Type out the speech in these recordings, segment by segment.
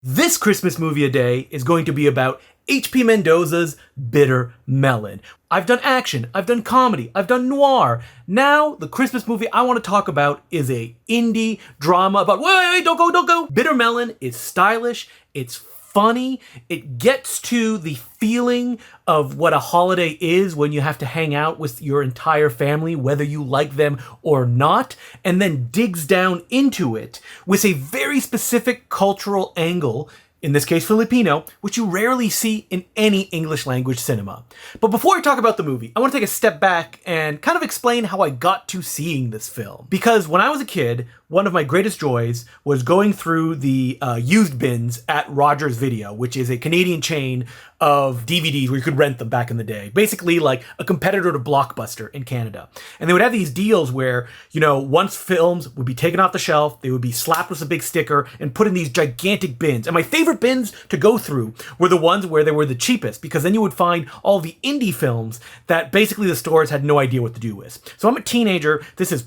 This Christmas movie a day is going to be about H.P. Mendoza's Bitter Melon. I've done action, I've done comedy, I've done noir. Now, the Christmas movie I want to talk about is a indie drama about, wait, don't go. Bitter Melon is stylish, it's funny, it gets to the feeling of what a holiday is when you have to hang out with your entire family, whether you like them or not, and then digs down into it with a very specific cultural angle, in this case Filipino, which you rarely see in any English language cinema. But before I talk about the movie, I want to take a step back and kind of explain how I got to seeing this film. Because when I was a kid, one of my greatest joys was going through the used bins at Rogers Video, which is a Canadian chain of DVDs where you could rent them back in the day. Basically like a competitor to Blockbuster in Canada. And they would have these deals where, once films would be taken off the shelf, they would be slapped with a big sticker and put in these gigantic bins. And my favorite bins to go through were the ones where they were the cheapest, because then you would find all the indie films that basically the stores had no idea what to do with. So I'm a teenager. This is,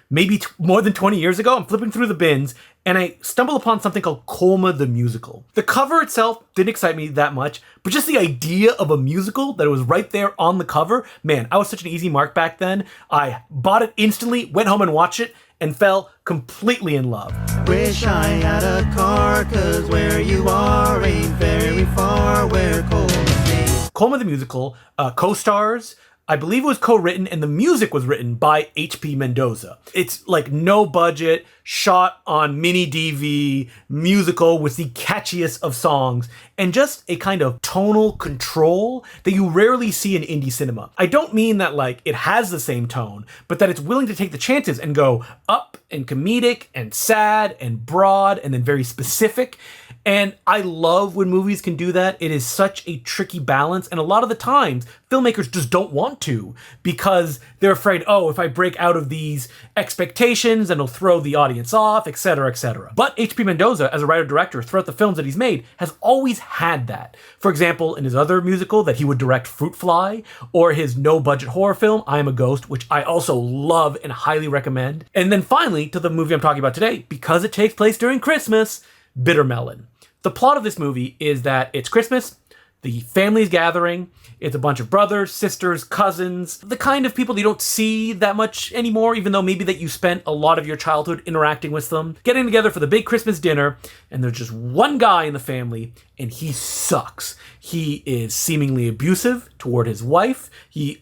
maybe more than 20 years ago. I'm flipping through the bins and I stumbled upon something called Colma the Musical. The cover itself didn't excite me that much, but just the idea of a musical that was right there on the cover, man, I was such an easy mark back then. I bought it instantly, went home and watched it, and fell completely in love. Wish I had a car, 'cause where you are ain't very far where Colma stays. Colma the Musical co-stars, I believe it was co-written, and the music was written by H.P. Mendoza. It's like no budget, shot on mini DV, musical with the catchiest of songs, and just a kind of tonal control that you rarely see in indie cinema. I don't mean that it has the same tone, but that it's willing to take the chances and go up and comedic and sad and broad and then very specific. And I love when movies can do that. It is such a tricky balance, and a lot of the times filmmakers just don't want to because they're afraid, if I break out of these expectations, then it'll throw the audience off, etc., etc. But H.P. Mendoza, as a writer-director throughout the films that he's made, has always had that. For example, in his other musical that he would direct, Fruit Fly, or his no-budget horror film, I Am a Ghost, which I also love and highly recommend. And then finally, to the movie I'm talking about today, because it takes place during Christmas, Bitter Melon. The plot of this movie is that it's Christmas, the family's gathering, it's a bunch of brothers, sisters, cousins, the kind of people that you don't see that much anymore, even though maybe that you spent a lot of your childhood interacting with them, getting together for the big Christmas dinner, and there's just one guy in the family, and he sucks. He is seemingly abusive toward his wife,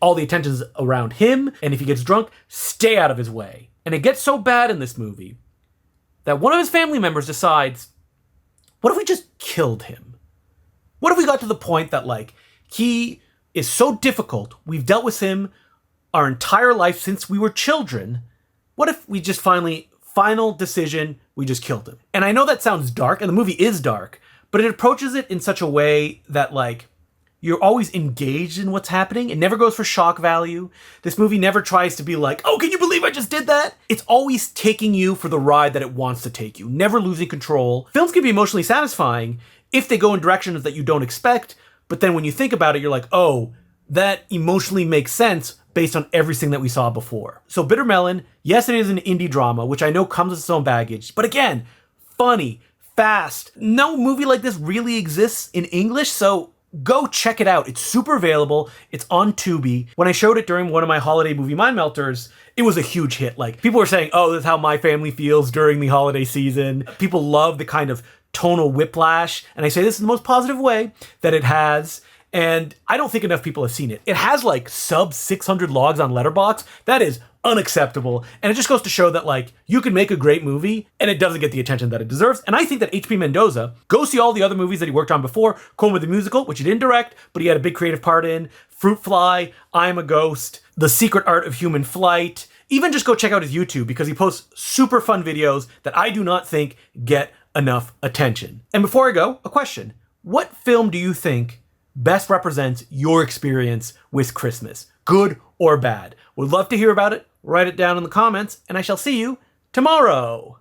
all the attention's around him, and if he gets drunk, stay out of his way. And it gets so bad in this movie that one of his family members decides, what if we just killed him? What if we got to the point that he is so difficult, we've dealt with him our entire life since we were children, what if we just final decision, we just killed him? And I know that sounds dark, and the movie is dark, but it approaches it in such a way that you're always engaged in what's happening. It never goes for shock value. This movie never tries to be can you believe I just did that? It's always taking you for the ride that it wants to take you, never losing control. Films can be emotionally satisfying if they go in directions that you don't expect, but then when you think about it, you're that emotionally makes sense based on everything that we saw before. So Bitter Melon, yes, it is an indie drama, which I know comes with its own baggage, but again, funny, fast. No movie like this really exists in English, so go check it out. It's super available. It's on Tubi. When I showed it during one of my holiday movie Mind Melters, it was a huge hit. People were saying, this is how my family feels during the holiday season. People love the kind of tonal whiplash. And I say this in the most positive way that it has. And I don't think enough people have seen it. It has sub 600 logs on Letterboxd. That is unacceptable. And it just goes to show that you can make a great movie and it doesn't get the attention that it deserves. And I think that H.P. Mendoza, go see all the other movies that he worked on before, Colma the Musical, which he didn't direct, but he had a big creative part in, Fruit Fly, I Am a Ghost, The Secret Art of Human Flight. Even just go check out his YouTube because he posts super fun videos that I do not think get enough attention. And before I go, a question. What film do you think best represents your experience with Christmas? Good or bad? Would love to hear about it. Write it down in the comments, and I shall see you tomorrow.